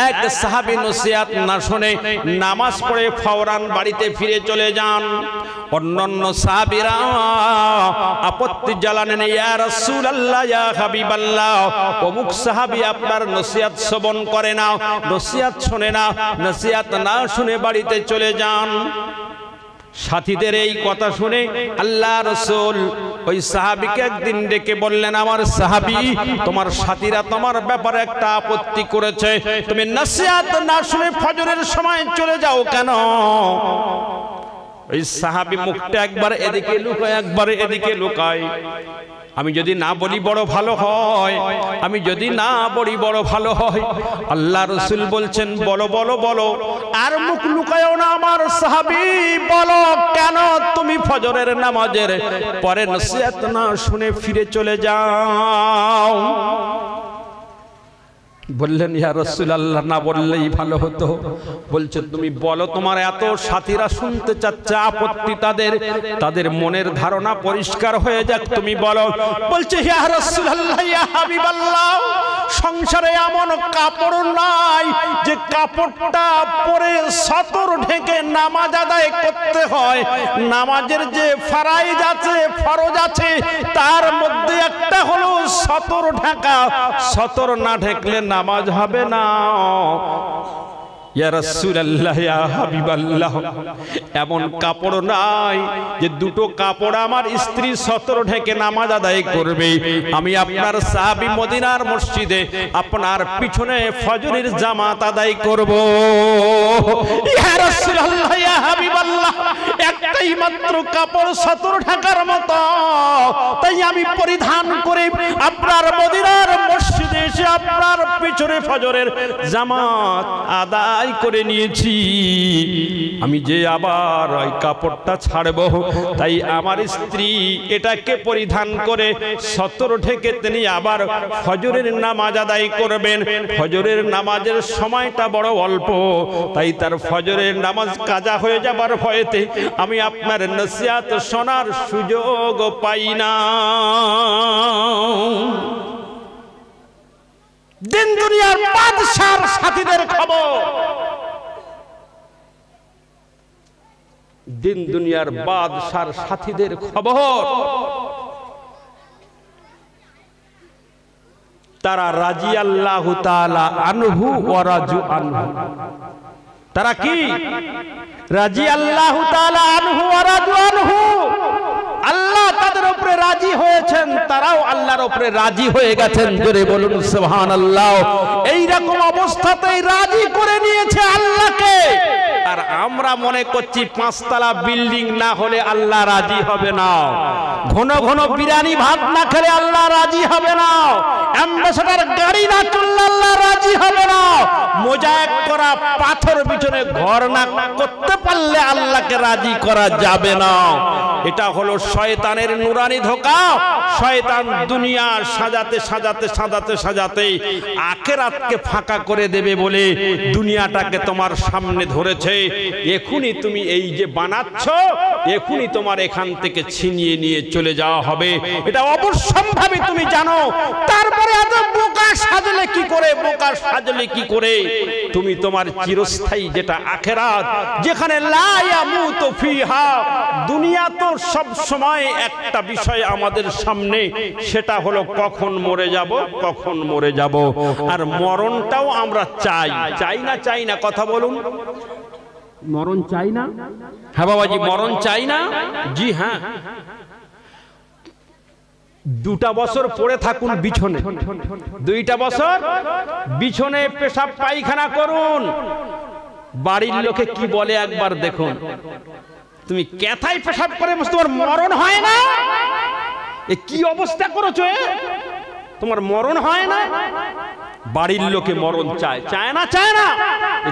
এক সাহাবী নসিহত না শুনে নামাজ পড়ে ফওরান বাড়িতে ফিরে চলে যান। অন্যান্য সাহাবীরা আপত্তি জ্বালালেন, ইয়া রাসূলুল্লাহ, ইয়া হাবিবাল্লাহ, অমুক সাহাবী আপনার নসিহত শ্রবণ করে না, নসিহত শোনে না, নসিহত না শুনে বাড়িতে চলে যান। সাথীদের এই কথা শুনে আল্লাহ রাসূল ওই সাহাবীকে একদিন ডেকে বললেন, আমার সাহাবী, তোমার সাথীরা তোমার ব্যাপারে একটা আপত্তি করেছে, তুমি নসিহত না শুনে ফজরের সময় চলে যাও কেন? ওই সাহাবী মুখটা একবার এদিকে লুকায়, একবার এদিকে লুকায়। আমি যদি না বলি বড় ভালো হয়, আমি যদি না বলি বড় ভালো হয়। আল্লাহ রাসূল বলছেন, বলো বলো বলো, আর মুখ লুকায়ও না আমার সাহাবী, বলো কেন তুমি ফজরের নামাজের পরে নসিহত না শুনে ফিরে চলে যাও? বললেন, ইয়া রাসূলুল্লাহ, না বললেই ভালো হতো। বলছে, তুমি বলো, তোমার এত সাথীরা শুনতে চাচ্ছে, আপত্তি তাদের মনের ধারণা পরিষ্কার হয়ে যাক, তুমি বলো। বলছে, ইয়া রাসূলুল্লাহ, ইয়া হাবিবাল্লাহ, সংসারে এমন কাপড় নাই যে কাপড়টা পরে সতর ঢেকে নামাজ আদায় করতে হয়। নামাজের যে ফরজ আছে তার মধ্যে একটা হলো সতর ঢাকা। সতর না ঢেকলে নামাজ হবে না। ইয়া রাসূলুল্লাহ, ইয়া হাবিবাল্লাহ, এমন কাপড় নাই যে দুটো কাপড় আমার স্ত্রী সতর ঢেকে নামাজ আদায় করবে। আমি আপনার সাহাবী মদিনার মসজিদে আপনার পিছনে ফজরের জামাত আদায় করব। ইয়া রাসূলুল্লাহ, ইয়া হাবিবাল্লাহ, একটাই মাত্র কাপড় সতর ঢাকার মতো, তাই আমি পরিধান করে আপনার মদিনার মসজিদে এসে আপনার পিছনে ফজরের জামাত আদায় করে নিয়েছি। আমি যে আবার ওই কাপড়টা ছাড়ব, তাই আমার স্ত্রী এটাকে পরিধান করে সতর ঢেকে তিনি আবার ফজরের নামাজ আদায় করবেন। ফজরের নামাজের সময়টা বড় অল্প, তাই তার ফজরের নামাজ কাজা হয়ে যাবার ভয়েতে আমি আপনার নসিহত শোনার সুযোগ পাই না। দিন দুনিয়ার বাদশার সাথীদের খবর, দিন দুনিয়ার বাদশার সাথীদের খবর, তারা রাদিয়াল্লাহু তাআলা আনহু ওয়া রাজু আনহু। তারা কি? রাদিয়াল্লাহু তাআলা আনহু ওয়া রাজু আনহু। আল্লাহ তাদের উপরে রাজি হয়েছেন, তারাও আল্লাহর উপরে রাজি হয়ে গেছেন। জোরে বলুন সুবহানাল্লাহ। এই রকম অবস্থাতেই রাজি করে নিয়েছে আল্লাহকে। আর আমরা মনে করছি পাঁচতলা বিল্ডিং না হলে আল্লাহ রাজি হবে না, ঘন ঘন বিরিয়ানি ভাত না খেলে আল্লাহ রাজি হবে না, অ্যাম্বাসেডর গাড়ি না চললে আল্লাহ রাজি হবে না, মোজায়েক করা পাথর পিছনে ঘর না করতে পারলে আল্লাহকে রাজি করা যাবে না। এটা হলো শয়তানের নুরানি ধোঁকা। শয়তান দুনিয়া সাজাতে সাজাতে সাজাতে সাজাতে আখিরাতকে ফাঁকা করে দেবে বলে দুনিয়াটাকে তোমার সামনে ধরেছে। এখনই তুমি এই যে বানাচ্ছ, এখনই তোমার এখান থেকে ছিনিয়ে নিয়ে চলে যাওয়া হবে, এটা অবশ্যম্ভাবী তুমি জানো। তারপরে এত বোকা সাজলে কি করে, বোকা সাজলে কি করে? তুমি তোমার চিরস্থায়ী যেটা আখিরাত, যেখানে লা ইয়ামুতু ফিহা, দুনিয়া তো সব সময় একটা বিষয় আমাদের সামনে, সেটা হলো কখন মরে যাব, কখন মরে যাব। আর মরণটাও আমরা চাই, চাই না? চাই না? কথা বলুন, মরণ চাই না? হ্যাঁ বাবাজি, মরণ চাই না? জি হ্যাঁ। 2টা বছর পড়ে থাকুন বিছনে, 2টা বছর বিছনে পেশাব পায়খানা করুন, বাড়ির লোকে কি বলে একবার দেখুন। তুমি কেথায় পেশাব করে তোমার মরণ হয় না? এ কি অবস্থা করেছো, তোমার মরণ হয় না? বাড়ির লোকে মরণ চায়, চায় না? চায় না?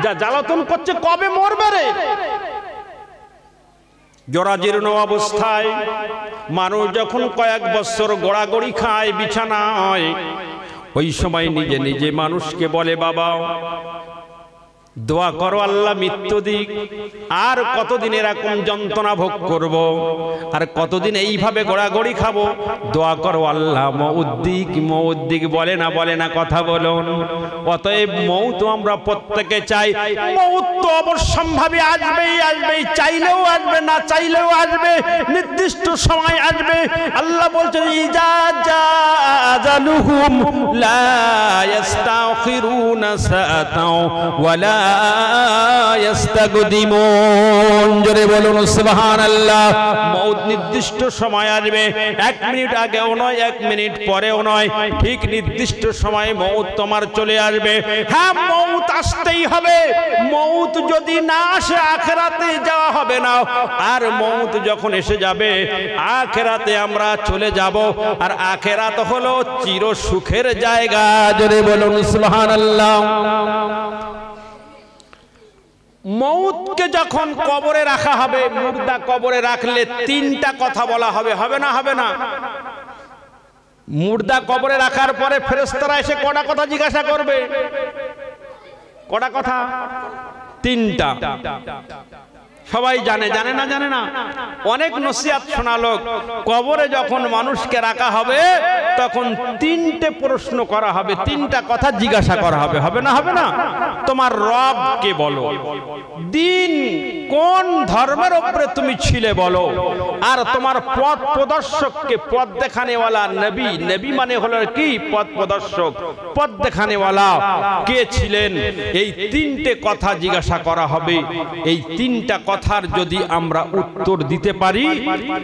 যা জ্বালাতন করছে, কবে মরবে রে? জরাজীর্ণ অবস্থায় মানুষ যখন কয়েক বছর গড়াগড়ি খায় বিছানায়, ওই সময় নিজে নিজে মানুষকে বলে, বাবা দোয়া করো আল্লাহ মৃত্যু দিক। আর কতদিন এরকম যন্ত্রণা ভোগ করব, আর কতদিন এইভাবে গোড়াগড়ি খাবো। দোয়া করো আল্লাহ মউত দিক। বলে না কথা বলুন। অতএব মউত আমরা প্রত্যেকে চাই। মউত তো অবশ্যম্ভাবী আসবেই, চাইলেও আসবে, না চাইলেও আসবে, নির্দিষ্ট সময় আসবে। আল্লাহ বলছেন ইজা জাআজালুহুম লা ইস্তাখিরুনা সাআতাও ওয়ালা ইস্তাকদিমুন। জোরে বলুন সুবহানাল্লাহ। মউত নির্দিষ্ট সময় আসবে, 1 মিনিট আগেও নয়, 1 মিনিট পরেও নয়, ঠিক নির্দিষ্ট সময়ে মউত তোমার চলে আসবে। হ্যাঁ, মউত আসতেই হবে। মউত যদি না আসে আখিরাতে যাওয়া হবে না। আর মউত যখন এসে যাবে আখিরাতে আমরা চলে যাব। আর আখিরাত হলো চির সুখের জায়গা। জোরে বলুন সুবহানাল্লাহ। মউতকে যখন কবরে রাখা হবে, মুর্দা কবরে রাখলে 3টা কথা বলা হবে। হবে না? মুর্দা কবরে রাখার পরে ফেরেশতারা এসে কটা কথা জিজ্ঞাসা করবে? কটা কথা? 3টা। সবাই জানে না? অনেক নসিহত শোনালো। কবরে যখন মানুষকে রাখা হবে তখন 3টে প্রশ্ন করা হবে, 3টা কথা জিজ্ঞাসা করা হবে। হবে না? তোমার রব কে বলো, দিন কোন ধর্মের উপরে তুমি ছিলে বলো, আর তোমার পথ প্রদর্শককে, পথ দেখানেওয়ালা নবী মানে হলো কি? পথ প্রদর্শক, পথ দেখানেওয়ালা কে ছিলেন? এই 3টে কথা জিজ্ঞাসা করা হবে। এই 3টা কথার যদি আমরা উত্তর দিতে পারি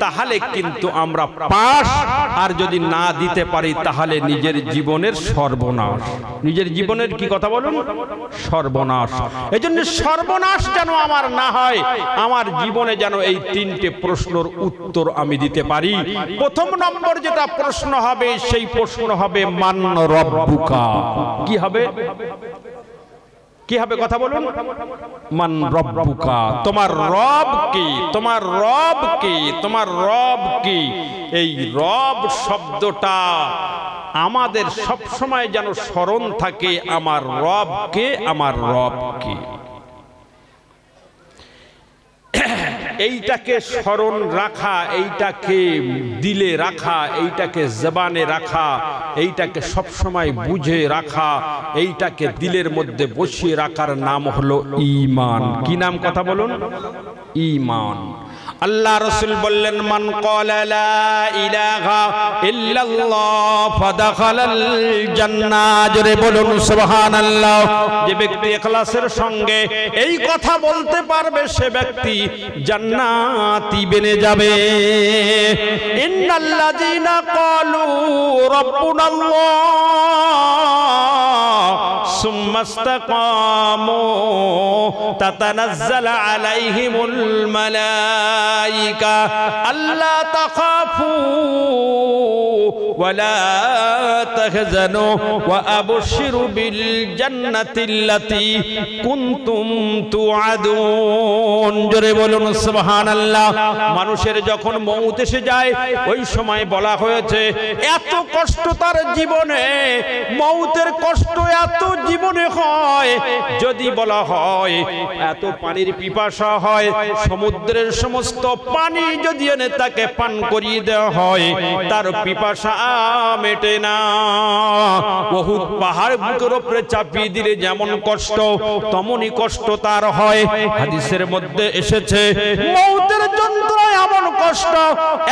তাহলে কিন্তু আমরা পাস, আর যদি না দিতে পারি তাহলে নিজের জীবনের সর্বনাশ। নিজের জীবনের কি কথা বলুন? সর্বনাশ। এজন্য সর্বনাশ যেন আমার না হয়, আমার জীবনে যেন এই 3টে প্রশ্নের উত্তর আমি দিতে পারি। প্রথম নম্বর যেটা প্রশ্ন হবে সেই প্রশ্ন হবে মান রব্বুকা। কি হবে? কথা বলুন। মান রব্বুকা, তোমার রব কি? তোমার রব কি? এই রব শব্দটা আমাদের সব সময় যেন স্মরণ থাকে। আমার রব কে? এইটাকে স্মরণ রাখা, এইটাকে দিলে রাখা, এইটাকে জবানে রাখা, এইটাকে সব সময় বুঝে রাখা, এইটাকে দিলের মধ্যে বসিয়ে রাখার নাম হলো ঈমান। কি নাম? কথা বলুন। ঈমান। আল্লাহ রাসূল বললেন মান ক্বালা লা ইলাহা ইল্লাল্লাহ ফাদাখালাল জান্নাহ। জোরে বলুন সুবহানাল্লাহ। যে ব্যক্তি ইখলাসের সঙ্গে এই কথা বলতে পারবে সে ব্যক্তি জান্নাতি বনে যাবে। ইন্নাল্লাযীনা ক্বালু রাব্বুনাল্লাহ সুম্মা ইসতাকামু তাতানাজ্জালু আলাইহিমুল মালায়েকা আল্লা তাখাফু ওয়ালা তাহজানু ওয়া আবশিরু বিল জান্নাতিল্লাতী কুনতুম তুআদুন। জোরে বলুন সুবহানাল্লাহ। মানুষের যখন মউত এসে যায় ওই সময় বলা হয়েছে এত কষ্ট তার জীবনে, মউতের কষ্ট এত জীবনে হয়, যদি বলা হয় এত পানির পিপাসা হয়, সমুদ্রের সমস্ত পানি যদি এনে তাকে পান করিয়ে দেওয়া হয় তার পিপাসা মেটে না। উহুদ পাহাড় বুকের উপরে চাপিয়ে দিলে যেমন কষ্ট তেমনই কষ্ট তার হয়। হাদিসের মধ্যে এসেছে মউতের যন্ত্রণা এমন কষ্ট,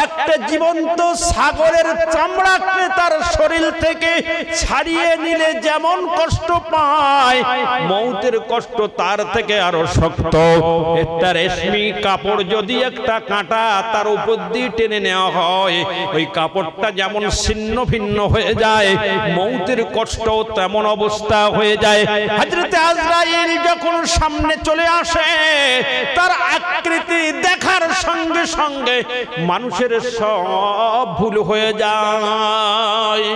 একটা জীবন্ত ছাগলের চামড়াকে তার শরীর থেকে ছাড়িয়ে নিলে যেমন কষ্ট পায়, মউতের কষ্ট তার থেকে আরো শক্ত। একটা রেশমি কাপড় যদি একটা কাঁটা তার উপর দিয়ে টেনে নেওয়া হয়, ওই কাপড়টা যেমন ছিন্ন ভিন্ন হয়ে যায়, মউতের কষ্ট তেমন অবস্থা হয়ে যায়। হযরত আজরাইল যখন সামনে চলে আসে তার আকৃতি দেখার সঙ্গে সঙ্গে মানুষের সব ভুল হয়ে যায়।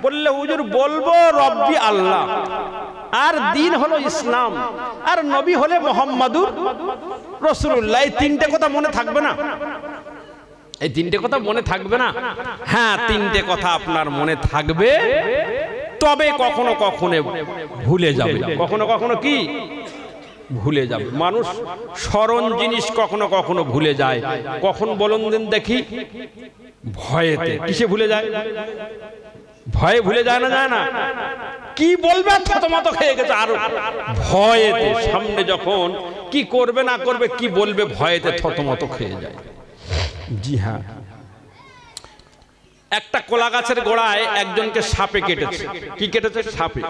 বললে হুজুর বলবো রব্বি আল্লাহ, আর দিন হলো ইসলাম, আর নবী হলে মুহাম্মাদুর রাসূলুল্লাহ। এই 3টে কথা মনে থাকবে না? এই 3টে কথা মনে থাকবে না? হ্যাঁ, 3টে কথা আপনার মনে থাকবে। তবে কখনো কখনো ভুলে যাবে, কখনো কখনো কি ভুলে যাবে। মানুষ স্মরণ জিনিস কখনো কখনো ভুলে যায়। কখন বলুন দিন দেখি? ভয়েতে। কিসে ভুলে যায়? ভয়ে ভুলে যায় না, যায় না? কি বলবে থতমত খেয়ে গেছে, আর ভয়েতে সামনে যখন কি করবে না করবে কি বলবে ভয়েতে থতমত খেয়ে যায়। জি হ্যাঁ, একটা কলা গাছের গোড়ায় একজনকে সাপে কেটেছে। কি কেটেছে? সাপে।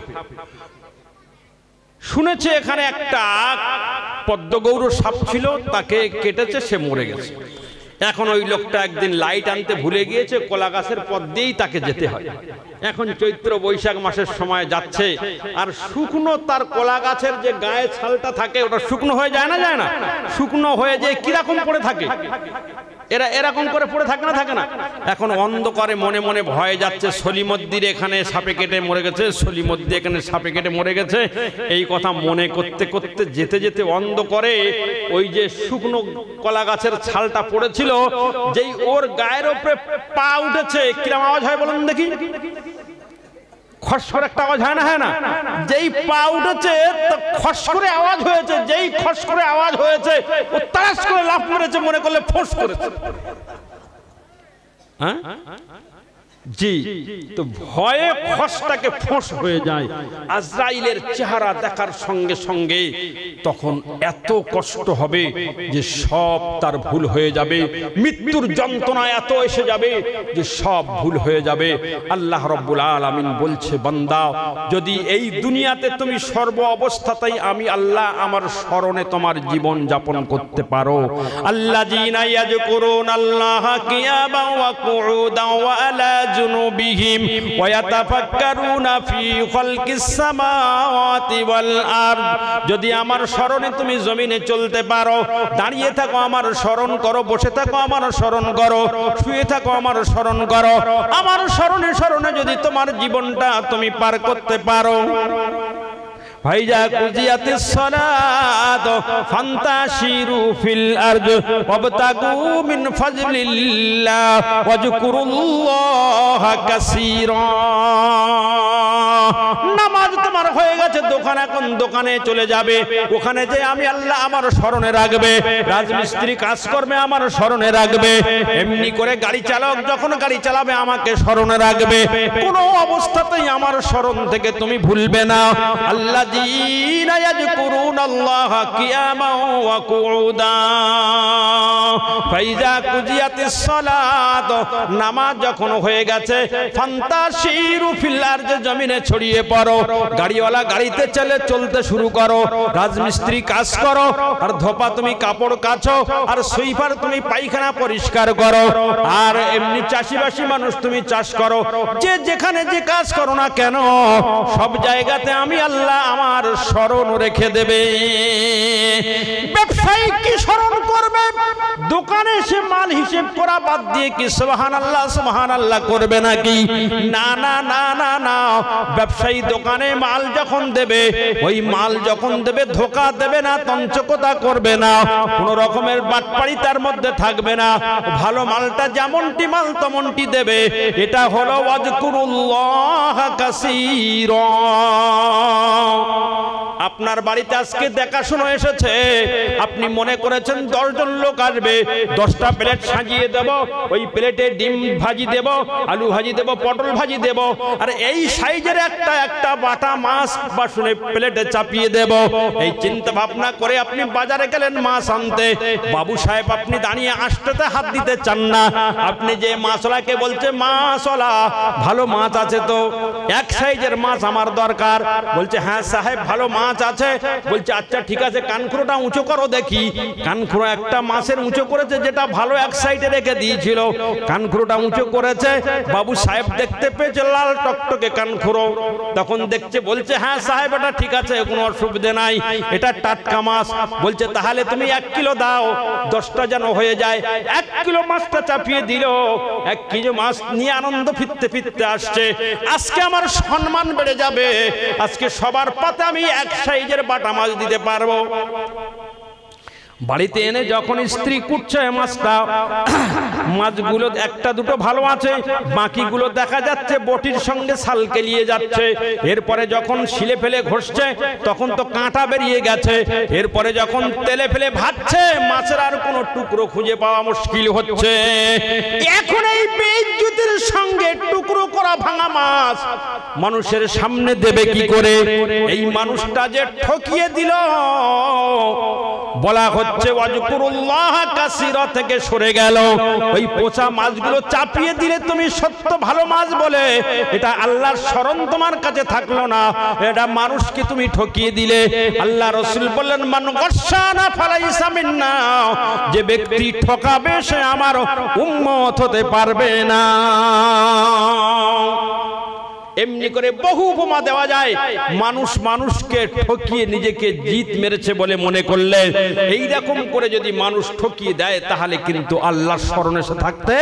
শুনেছে এখানে একটা পদ্মগৌর সাপ ছিল, তাকে কেটেছে, সে মরে গেছে। এখন ওই লোকটা একদিন লাইট আনতে ভুলে গিয়েছে, কলা গাছের পথ দিয়েই তাকে যেতে হয়। এখন চৈত্র বৈশাখ মাসের সময় যাচ্ছে, আর শুকনো তার কলা গাছের যে গায়ে ছালটা থাকে ওটা শুকনো হয়ে যায় না, যায় না? শুকনো হয়ে যায় কিরকম পড়ে থাকে, এরা এরকম করে পড়ে থাকে না, থাকে না? এখন অন্ধকারে মনে মনে ভয়ে যাচ্ছে, সলিমদ্দির এখানে সাপে কেটে মরে গেছে, সলিমদ্দি এখানে সাপে কেটে মরে গেছে, এই কথা মনে করতে করতে যেতে যেতে অন্ধকারে ওই যে শুকনো কলা গাছের ছালটা পড়েছিল, যেই ওর গায়ের উপরে পা উঠেছে, কিরকম আওয়াজ হয় বলুন দেখি? খস করে একটা আওয়াজ হয় না, হয় না? যেই পা উঠেছে খস করে আওয়াজ হয়েছে, যেই খস করে আওয়াজ হয়েছে ও তাড়াস করে লাফ মেরেছে, মনে করলে ফোঁস করেছে। হ্যাঁ জি, তো ভয়ে খসটাকে ফোঁস হয়ে যায়। আজরাইলের চেহারা দেখার সঙ্গে সঙ্গে তখন এত কষ্ট হবে যে সব তার ভুল হয়ে যাবে, মৃত্যুর যন্ত্রণা এত এসে যাবে যে সব ভুল হয়ে যাবে। আল্লাহ রাব্বুল আলামিন বলছে, বান্দা যদি এই দুনিয়াতে তুমি সর্ব অবস্থাতেই আমি আল্লাহ আমার স্মরণে তোমার জীবন যাপন করতে পারো, আল্লাযীনা ইয়াযকুরুনাল্লাহা কিয়ামান ওয়া কুউদান ওয়া আলা জুনুবিহিম ওয়া ইয়াতাফাক্কারুনা ফি খালকিস সামাওয়াতি ওয়াল আরদ। যদি আমার স্মরণে তুমি জমিনে চলতে পারো, দাঁড়িয়ে থাকো আমার স্মরণ করো, বসে থাকো আমার স্মরণ করো, শুয়ে থাকো আমার স্মরণ করো, আমার স্মরণে স্মরণে যদি তোমার জীবনটা তুমি পার করতে পারো, ফাইজা কুজিয়াতিস সালাত ফান্তাশিরু ফিল আরদ ওয়াবতাগু মিন ফাজলিল্লাহ ওয়াজকুরুল্লাহা কাসীরা। নামাজ তোমার হয়ে গেছে, দোকান এখন দোকানে চলে যাবে, ওখানে যে আমি আল্লাহ আমার স্মরণে রাখবে, রাজমিস্ত্রি কাজ করবে আমার স্মরণে রাখবে, এমনি করে গাড়ি চালক যখন গাড়ি চালাবে আমাকে স্মরণে রাখবে, কোনো অবস্থাতেই আমার স্মরণ থেকে তুমি ভুলবে না। আল্লাহ ইয়াযকুরুনাল্লাহা কিয়ামান ওয়া কুউদান ফাইজা কুজিয়াতিস সালাত, নামাজ যখন হয়ে গেছে, ফান্তাশিরু ফিল আরদ, জমিনে ছড়িয়ে পড়ো, গাড়িওয়ালা গাড়িতে চলে চলতে শুরু করো, রাজমিস্ত্রি কাজ করো, আর ধোপা তুমি কাপড় কাচো, আর সুইপার তুমি পায়খানা পরিষ্কার করো, আর এমনি চাষিবাসী মানুষ তুমি চাষ করো, যে যেখানে যে কাজ করো না কেন সব জায়গাতে আমি আল্লাহ আমার স্মরণ রেখে দেবে। ব্যবসায়ী কি স্মরণ করবে? দোকানে সে মাল হিসেব করা বাদ দিয়ে কি সুবহানাল্লাহ সুবহানাল্লাহ করবে নাকি? না না না না না, ব্যবসায়ী দোকানে মাল যখন দেবে, ওই মাল যখন দেবে ধোঁকা দেবে না, তঞ্চকতা করবে না, কোন রকমের বাটপাড়ি তার মধ্যে থাকবে না, ভালো মালটা যেমনটি মাল তেমনটি দেবে। এটা হলো ওয়াজকুরুল্লাহা কাসীরা। আপনার বাড়িতে আজকে দেখাশোনা এসেছে, আপনি মনে করেছেন 10 জন লোক আসবে, 10টা প্লেট সাজিয়ে দেব, ওই প্লেটে ডিম ভাজি দেব, আলু ভাজি দেব, পটল ভাজি দেব, আর এই সাইজের একটা একটা বাটা মাছ বাসনে প্লেটে চাপিয়ে দেব। এই চিন্তা ভাবনা করে আপনি বাজারে গেলেন মাছ আনতে, বাবু সাহেব আপনি দাঁড়িয়ে আঁশটাতে হাত দিতে চান না, আপনি যে মাছওয়ালাকে বলছে, মাছওয়ালা ভালো মাছ আছে তো, এক সাইজের মাছ আমার দরকার, বলছে হ্যাঁ সাহেব ভালো মাছ আছে, বলছে আচ্ছা ঠিক আছে কানখুরোটা উঁচু করো দেখি। কানখুরো একটা মাছের উঁচু করেছে, যেটা ভালো এক সাইডে রেখে দিয়েছিল, কানখুরোটা উঁচু করেছে, বাবু সাহেব দেখতে পেয়েছে লাল টকটকে কানখুরো, তখন দেখছে, বলছে হ্যাঁ সাহেব এটা ঠিক আছে, কোনো অসুবিধা নাই, এটা টাটকা মাছ। বলছে তাহলে তুমি 1 কিলো দাও, 10টা যেন হয়ে যায়। 1 কিলো মাছটা চাপিয়ে দিল, 1 কেজি মাছ নিয়ে আনন্দ ফিরতে ফিরতে আসছে। আজকে আমার সম্মান বেড়ে যাবে, আজকে সবার পাতে আমি এক সাইজের বাটা মাছ দিতে পারবো। বাড়িতে এনে যখন স্ত্রী কুটছে মাছটা, মাছগুলো একটা দুটো ভালো আছে, বাকিগুলো দেখা যাচ্ছে বটির সঙ্গে সালকে নিয়ে যাচ্ছে। এরপরে যখন শিলে ফেলে ঘষছে তখন তো কাঁটা বেরিয়ে গেছে। এরপরে যখন তেলে ফেলে ভাজছে মাছের আর কোনো টুকরো খুঁজে পাওয়া মুশকিল হচ্ছে। এখন এই বেইজ্জতির সঙ্গে টুকরো করা ভাঙা মাছ মানুষের সামনে দেবে কি করে? এই মানুষটা যে ঠকিয়ে দিল, বলা হচ্ছে ওয়াজকুরুল্লাহ কাসীরা থেকে সরে গেল। ওই পচা মাছগুলো চাপিয়ে দিলে তুমি সত্য ভালো মাছ বলে, এটা আল্লাহর শরণ তোমার কাছে থাকলো না, এটা মানুষকে তুমি ঠকিয়ে দিলে। আল্লাহ রাসূল বললেন মান গাশশানা ফালাইসা মিন্না, যে ব্যক্তি ঠকাবে সে আমার উম্মত হতে পারবে না। এমনি করে বহু উপমা দেওয়া যায়। মানুষ মানুষকে ঠকিয়ে নিজেকে জিত মেরেছে বলে মনে করলে, এইরকম করে যদি মানুষ ঠকিয়ে দেয় তাহলে কিন্তু আল্লাহর শরণে সে থাকতে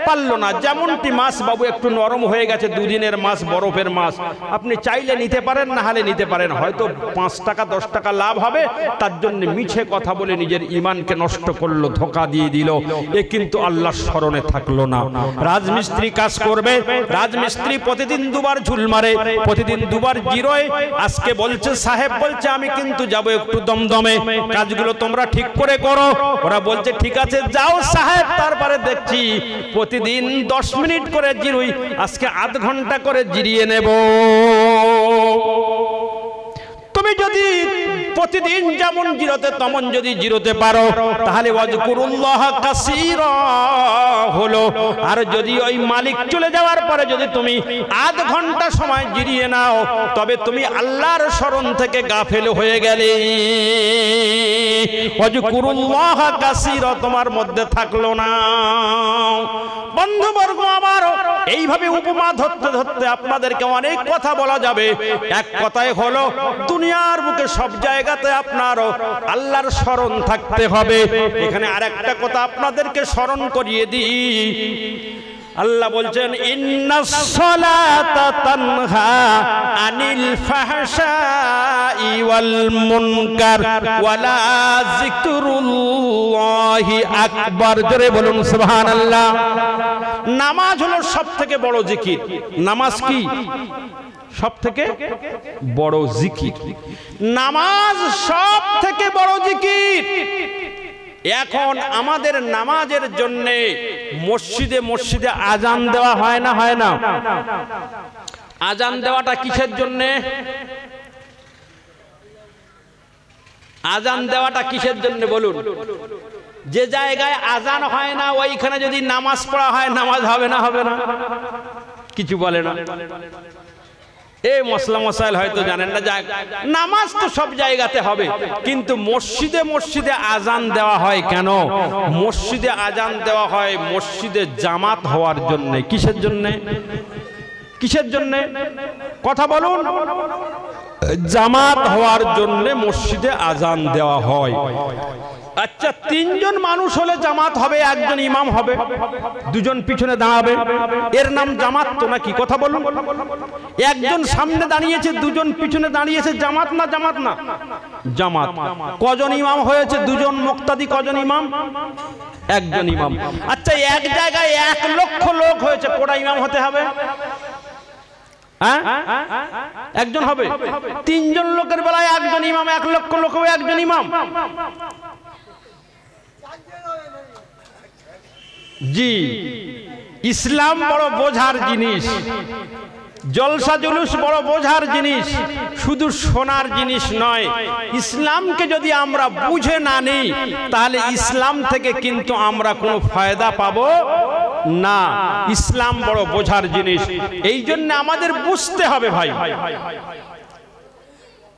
পারলো না। যেমনটি মাছ বাবু একটু নরম হয়ে গেছে, দুদিনের মাছ, বরফের মাছ, আপনি চাইলে নিতে পারেন, না হলে নিতে পারেন, হয়তো 5 টাকা 10 টাকা লাভ হবে, তার জন্য মিছে কথা বলে নিজের ঈমানকে নষ্ট করলো, ধোঁকা দিয়ে দিল, এ কিন্তু আল্লাহর শরণে থাকলো না। রাজমিস্ত্রি কাজ করবে, রাজমিস্ত্রি প্রতিদিন দুবার ঝুল মারে, প্রতিদিন দুবার জিরোয়। আজকে বলছে সাহেব বলছে আমি কিন্তু যাব একটু দমদমে, কাজগুলো তোমরা ঠিক করে করো। ওরা বলছে ঠিক আছে যাও সাহেব। তারপরে দেখছি প্রতিদিন 10 মিনিট করে জিরোই, আজকে আধ ঘন্টা করে জিরিয়ে নেব। তুমি যদি প্রতিদিন যেমন জিরোতে তেমন যদি জিরোতে পারো তাহলে ওয়াজকুরুল্লাহ কাসীরা হলো। আর যদি ওই মালিক চলে যাওয়ার পরে যদি তুমি আধ ঘন্টা সময় জিরিয়ে নাও, তবে তুমি আল্লাহর শরণ থেকে গাফেল হয়ে গেলে। ওয়াজকুরুল্লাহ কাসীরা তোমার মধ্যে থাকলো না। বন্ধুবর্গ আমার, এইভাবে উপমা ধরতে ধরতে আপনাদেরকে অনেক কথা বলা যাবে। এক কথায় হলো দুনিয়ার বুকে সব জায়গাতে আপনার আল্লাহর শরণ থাকতে হবে। এখানে আরেকটা কথা আপনাদেরকে স্মরণ করিয়ে দিই। আল্লাহ বলছেন ইন্নাস সালাতা তানহা আনিল ফাহশাই ওয়াল মুনকার ওয়ালা যিকরুল্লাহি আকবার। জোরে বলুন সুবহানাল্লাহ। নামাজ হলো সবথেকে বড় জিকির। নামাজ কি? সবথেকে বড় জিকির। নামাজ সবথেকে বড় জিকির। এখন আমাদের নামাজের জন্য মসজিদে মসজিদে আজান দেওয়া হয় না, হয় না? আজান দেওয়াটা কিসের জন্য? আজান দেওয়াটা কিসের জন্য বলুন? যে জায়গায় আজান হয় না ওইখানে যদি নামাজ পড়া হয়, নামাজ হবে না? হবে না? কিছু বলে না। এই মশলা মশাইল হয়তো জানেন না, নামাজ তো সব জায়গাতে হবে, কিন্তু মসজিদে মসজিদে আজান দেওয়া হয় কেন? মসজিদে আজান দেওয়া হয় মসজিদে জামাত হওয়ার জন্য। কিসের জন্য? কিসের জন্য? কথা বলুন। জামাত হওয়ার জন্য মসজিদে আজান দেওয়া হয়। আচ্ছা, 3 জন মানুষ হলে জামাত হবে, একজন ইমাম হবে, 2 জন পিছনে দাঁড়াবে, এর নাম জামাত তো নাকি? কথা বলুন। একজন সামনে দাঁড়িয়েছে, 2 জন পিছনে দাঁড়িয়েছে, জামাত না? জামাত না? জামাত। কজন ইমাম হয়েছে? 2 জন মুক্তাদি। কজন ইমাম? 1 জন ইমাম। আচ্ছা, এক জায়গায় 1 লক্ষ লোক হয়েছে, কটা ইমাম হতে হবে? হ্যাঁ, 1 জন হবে। 3 জন লোকের বেলায় 1 জন ইমাম, 1 লক্ষ লোক হবে 1 জন ইমাম। জি, ইসলাম বড় বোঝার জিনিস, জলসা জুলুস বড় বোঝার জিনিস, শুধু শোনার জিনিস নয়। ইসলামকে যদি আমরা বুঝে না নিই তাহলে ইসলাম থেকে কিন্তু আমরা কোনো ফায়দা পাবো না। ইসলাম বড় বোঝার জিনিস, এই জন্য আমাদের বুঝতে হবে ভাই।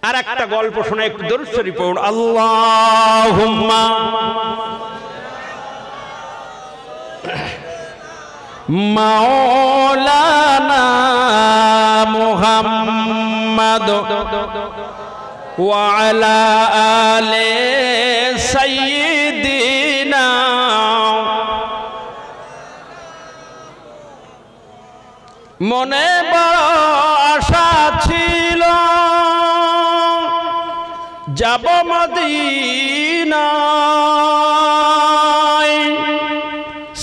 আর একটা গল্প শোনা, একটু দরুদ শরীফ পড়ুন। আল্লাহুম্মা মাওলানা মুহাম্মদ ওয়া আলা আলি সাইয়্যিদিনা। মনে বড় আশা ছিল যাব মদিনায়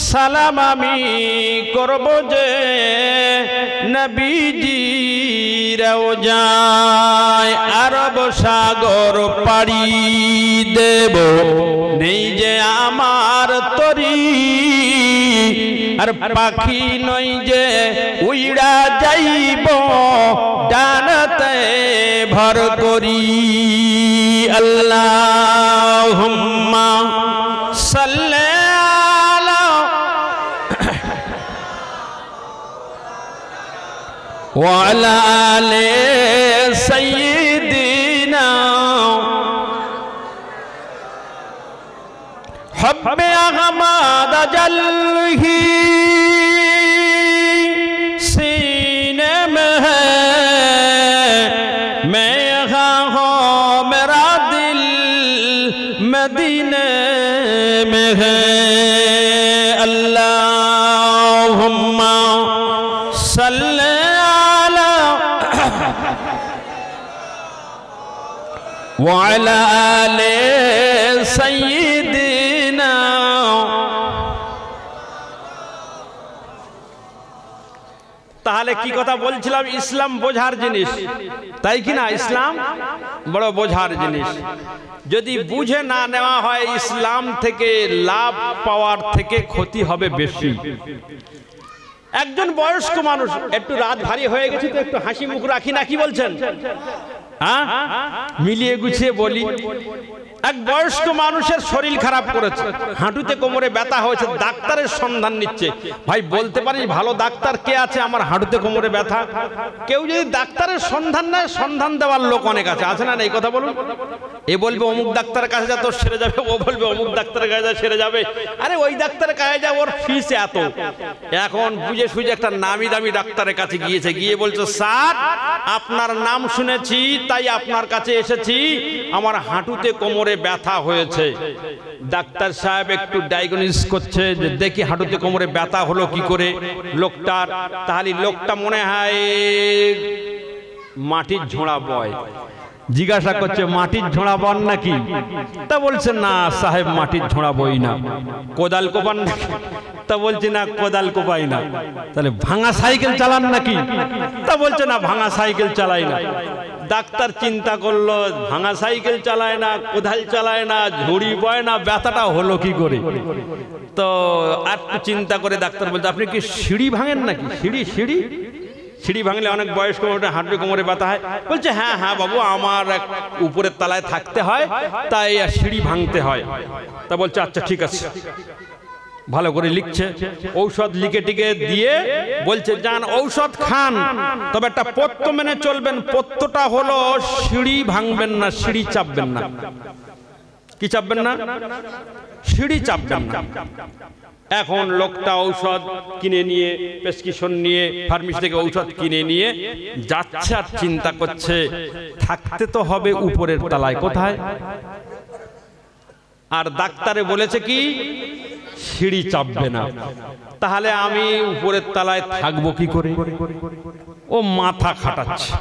সালাম আমি করব যে নবীজি রওজায় আরব সাগর পাড়ি দেব নেই যে আমার তরি আর পাখি নই যে উইড়া যাইব ডানাতে ভর করি আল্লাহুম্মা সাল্লি আলা ওয়া আলা আলি সাইয়্যিদিনা হব্বে আহমদ জলহি सीने में है मैं यहाँ हूँ मेरा दिल मदीने में है अल्लाहुम्मा सल्ले अला व अला आले सय्यिदिना। তাহলে কি কথা বলছিলাম, ইসলাম বোঝার জিনিস, তাই কি না? ইসলাম বড় বোঝার জিনিস। যদি বুঝে না নেওয়া হয় ইসলাম থেকে লাভ পাওয়ার থেকে ক্ষতি হবে বেশি। একজন বয়স্ক মানুষ, একটু রাত ভারী হয়ে গেছে তো একটু হাসি মুখ রাখি না, কি বলছেন? হ্যাঁ, মিলিয়ে গুছিয়ে বলি। এক বয়স্ক মানুষের শরীর খারাপ করেছে, হাঁটুতে কোমরে ব্যথা হয়েছে, ডাক্তারের সন্ধান নিচ্ছে। ভাই বলতে পারিস ভালো ডাক্তার কে আছে আমার হাঁটুতে কোমরে ব্যথা? কেউ যদি ডাক্তারের সন্ধান নেয়, সন্ধান দেওয়ার লোক অনেক আছে না? এই কথা বলুন। এ বলবে অমুক ডাক্তারের কাছে যা তোর সেরে যাবে, ও বলবে অমুক ডাক্তারের কাছে যা সেরে যাবে। আরে ওই ডাক্তারের কাছে যা, ওর ফিস এত। এখন বুঝে সুঝে একটা নামি দামি ডাক্তারের কাছে গিয়েছে, গিয়ে বলছে স্যার আপনার নাম শুনেছি তাই আপনার কাছে এসেছি, আমার হাঁটুতে কোমরে ব্যথা হয়েছে। ডাক্তার সাহেব একটু ডায়াগনোসিস করছে যে দেখি হাঁটুতে কোমরে ব্যথা হলো কি করে লোকটার। তাহলে লোকটা মনে হয় মাটির ঝোড়া বয়। জিজ্ঞাসা করছে মাটির ঝোড়া বন নাকি? তা বলছে না সাহেব মাটির ঝোড়া বই না। কোদাল কোপান নাকি? তা বলছে না কোদাল কোপাই না। তাহলে ভাঙা সাইকেল চালান নাকি? তা বলছে না ভাঙা সাইকেল চালাই না। ডাক্তার চিন্তা করলো ভাঙা সাইকেল চালায় না, কোদাল চালায় না, ঝুড়ি বয় না, ব্যথাটা হলো কি করে? তো আর চিন্তা করে ডাক্তার বলছে আপনি কি সিঁড়ি ভাঙেন নাকি? সিঁড়ি সিঁড়ি ভাঙলে অনেক বয়স্ক হাঁটুতে কোমরে ব্যথা হয়। বলছে হ্যাঁ হ্যাঁ বাবু, আমার উপরের তলায় থাকতে হয় তাই সিঁড়ি ভাঙতে হয়। তা বলছে আচ্ছা ঠিক আছে। ভালো করে লিখছে, ঔষধ লিখে টিকে দিয়ে বলছে যান ঔষধ খান, তবে একটা পথ্য মেনে চলবেন। পথ্যটা হলো সিঁড়ি ভাঙবেন না, সিঁড়ি চাপবেন না। কি চাপবেন না? সিঁড়ি চাপবেন না। এখন লোকটা ঔষধ কিনে নিয়ে, প্রেসক্রিপশন নিয়ে ফার্মেসি থেকে ঔষধ কিনে নিয়ে যাচ্ছে আর চিন্তা করছে থাকতে তো হবে উপরের তলায়, কোথায়? আর ডাক্তারে বলেছে কি সিঁড়ি চাপবে না, তাহলে আমি উপরের তলায় থাকবো কি করে? ও মাথা খাটাচ্ছে।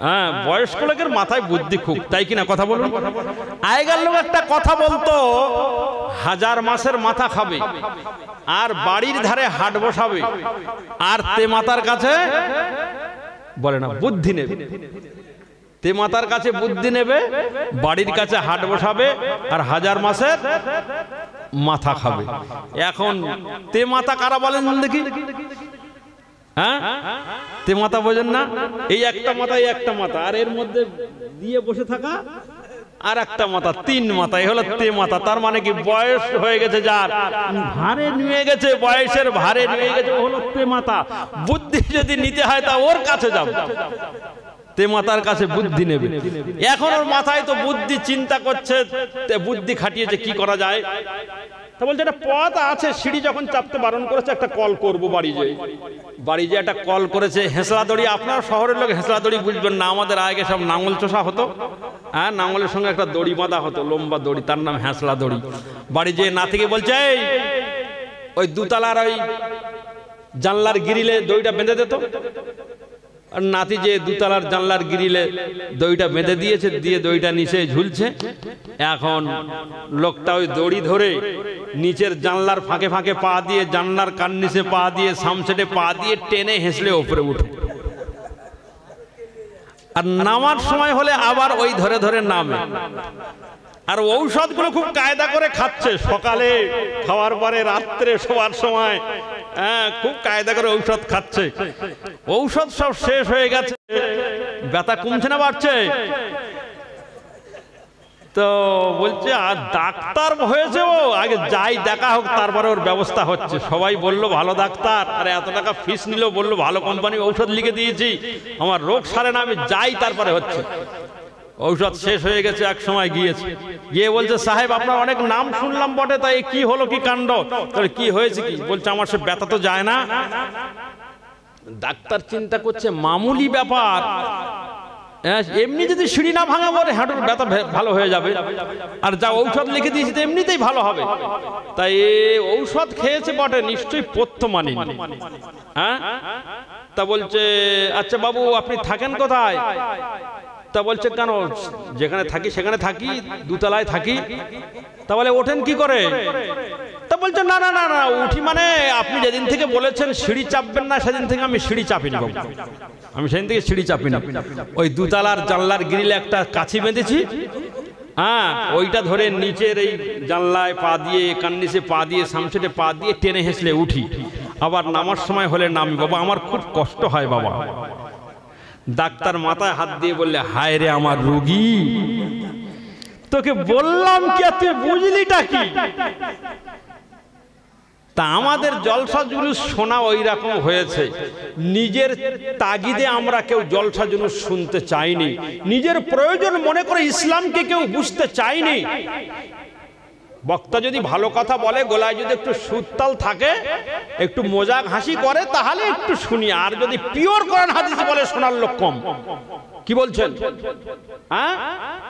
হ্যাঁ, বয়স্ক লোকের মাথায় বুদ্ধি খুব, তাই কিনা? কথা বলুন। আগেকার লোক একটা কথা বলতো, 1000 মাসের মাথা খাবে আর বাড়ির ধারে হাট বসাবে, আর তে মাতার কাছে বলে না বুদ্ধি নেবে। তে মাতার কাছে বুদ্ধি নেবে, বাড়ির কাছে হাট বসাবে, আর 1000 মাসের মাথা খাবে। এখন তে মাতা কারা বলেন দেখি? হ্যাঁ, তে মাথা বোঝেন না? এই একটা মাথা, এই একটা মাথা, আর এর মধ্যে দিয়ে বসে থাকা আর একটা মাথা, 3 মাথা, এই হলো তে মাথা। তার মানে কি বয়স হয়ে গেছে, যার ভারে নিয়ে গেছে, বয়সের ভারে নিয়ে গেছে, ও হলো তে মাথা। বুদ্ধি যদি নিতে হয় তা ওর কাছে যাবে, তে মাতার কাছে বুদ্ধি নেবে। এখন ওর মাথায় তো বুদ্ধি, চিন্তা করছে, বুদ্ধি খাটিয়েছে কি করা যায়। তা বলছে একটা পথ আছে, সিঁড়ি যখন চাপতে বারণ করেছে একটা কল করবো বাড়ি যে একটা কল করেছে। হেঁসড়া দড়ি, আপনার শহরের লোক হেঁসড়া দড়ি বুঝবেন না, আমাদের আগে সব নাঙল চষা হতো। হ্যাঁ, নাঙলের সঙ্গে একটা দড়ি বাঁধা হতো, লম্বা দড়ি, তার নাম হেঁসড়া দড়ি। বাড়ি যে না থেকে বলছে ওই 2 তলার ওই জানলার গ্রিলে দড়িটা বেঁধে দিত। আর নাতি যে দুতলার জানলার গ্রিলে দড়িটা বেঁধে দিয়েছে, দিয়ে দড়িটা নিচে ঝুলছে। এখন লোকটা ওই দড়ি ধরে নিচের জানলার ফাঁকে ফাঁকে পা দিয়ে, জানলার কান নিচে পা দিয়ে, সামসেটে পা দিয়ে টেনে হেসলে ওপরে উঠে। আর নামার সময় হলে আবার ওই ধরে ধরে নামে। আর ঔষধগুলো খুব কায়দা করে খাচ্ছে, সকালে খাওয়ার পরে, রাত্রে শোয়ার সময়, খুব কায়দা করে ঔষধ খাচ্ছে। ঔষধ সব শেষ হয়ে গেছে, ব্যথা কমছে না বাড়ছে? তো বলছে আর ডাক্তার হয়েছে, ও আগে যাই দেখা হোক, তারপরে ওর ব্যবস্থা হচ্ছে। সবাই বললো ভালো ডাক্তার, আর এত টাকা ফিস নিল, বললো ভালো কোম্পানি ঔষধ লিখে দিয়েছি, আমার রোগ সারে না, আমি যাই তারপরে হচ্ছে। ঔষধ শেষ হয়ে গেছে, এক সময় গিয়েছে, গিয়ে বলছে সাহেব আপনার অনেক নাম শুনলাম বটে, তাই কি হলো, কি কাণ্ড? তাহলে কি হয়েছে কি? বলছে আমার সে ব্যথা তো যায় না। ডাক্তার চিন্তা করছে মামুলি ব্যাপার, এমনি যদি সিঁড়ি না ভাঙা পরে হাঁটুর ব্যথা ভালো হয়ে যাবে, আর যা ঔষধ লিখে দিয়েছি তো এমনিতেই ভালো হবে। তাই ঔষধ খেয়েছে বটে, নিশ্চয়ই পথ্য মানি। হ্যাঁ, তা বলছে আচ্ছা বাবু আপনি থাকেন কোথায়? তা বলছে কেন, যেখানে থাকি সেখানে থাকি, দুতলায় থাকি। তা বলে ওঠেন কি করে? তা বলছে না না না না, উঠি মানে আপনি যেদিন থেকে বলেছেন সিঁড়ি চাপবেন না, সেদিন থেকে আমি সিঁড়ি চাপিনি, আমি সেদিন থেকে সিঁড়ি চাপিনি। ওই দুতলার জানলার গ্রিলে একটা কাছি বেঁধেছি, হ্যাঁ, ওইটা ধরে নিচের এই জানলায় পা দিয়ে, কান্নিসে পা দিয়ে, সামসেটে পা দিয়ে টেনে হেসলে উঠি। আবার নামার সময় হলে নামি। বাবা আমার খুব কষ্ট হয় বাবা। ডাক্তার মাথায় হাত দিয়ে বললে হায় রে আমার রোগী, তোকে বললাম কি, তুই বুঝলিটা কি? তা আমাদের জলসা জুলুস শোনা ওই রকম হয়েছে। নিজের তাগিদে আমরা কেউ জলসা জুলুস শুনতে চাইনি, নিজের প্রয়োজন মনে করে ইসলামকে কেউ বুঝতে চাইনি। বক্তা যদি ভালো কথা বলে, গলায় যদি একটু সুরতাল থাকে, একটু মজাক হাসি করে, তাহলে একটু শুনি। আর যদি পিওর কোরআন হাদিস বলে, শোনার লোক কম। কি বলছেন? হ্যাঁ,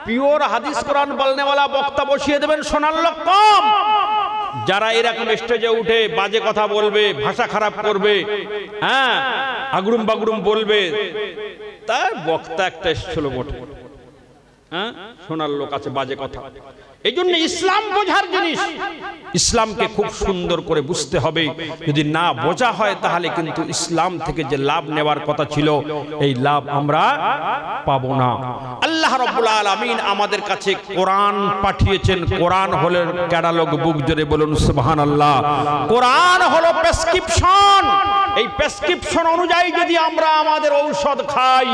পিওর হাদিস কোরআন বলনেওয়ালা বক্তা বসিয়ে দেবেন, শোনার লোক কম। যারা এরকম স্টেজে উঠে বাজে কথা বলবে, ভাষা খারাপ করবে, হ্যাঁ, আগড়ুম বাগড়ুম বলবে, তার বক্তা একটা এসেছিল বটে, হ্যাঁ, শোনার লোক আছে বাজে কথা। এই জন্য ইসলাম বোঝার জিনিস, ইসলামকে খুব সুন্দর করে বুঝতে হবে। যদি না বোঝা হয় তাহলে কিন্তু ইসলাম থেকে যে লাভ নেওয়ার কথা ছিল, এই লাভ আমরা পাবো না। আল্লাহ রাব্বুল আলামিন আমাদের কাছে কোরআন পাঠিয়েছেন। কোরআন হলো ক্যাটালগ বুক, জোরে বলুন সুবহানাল্লাহ। কোরআন হলো প্রেসক্রিপশন। এই প্রেসক্রিপশন অনুযায়ী যদি আমরা আমাদের ঔষধ খাই,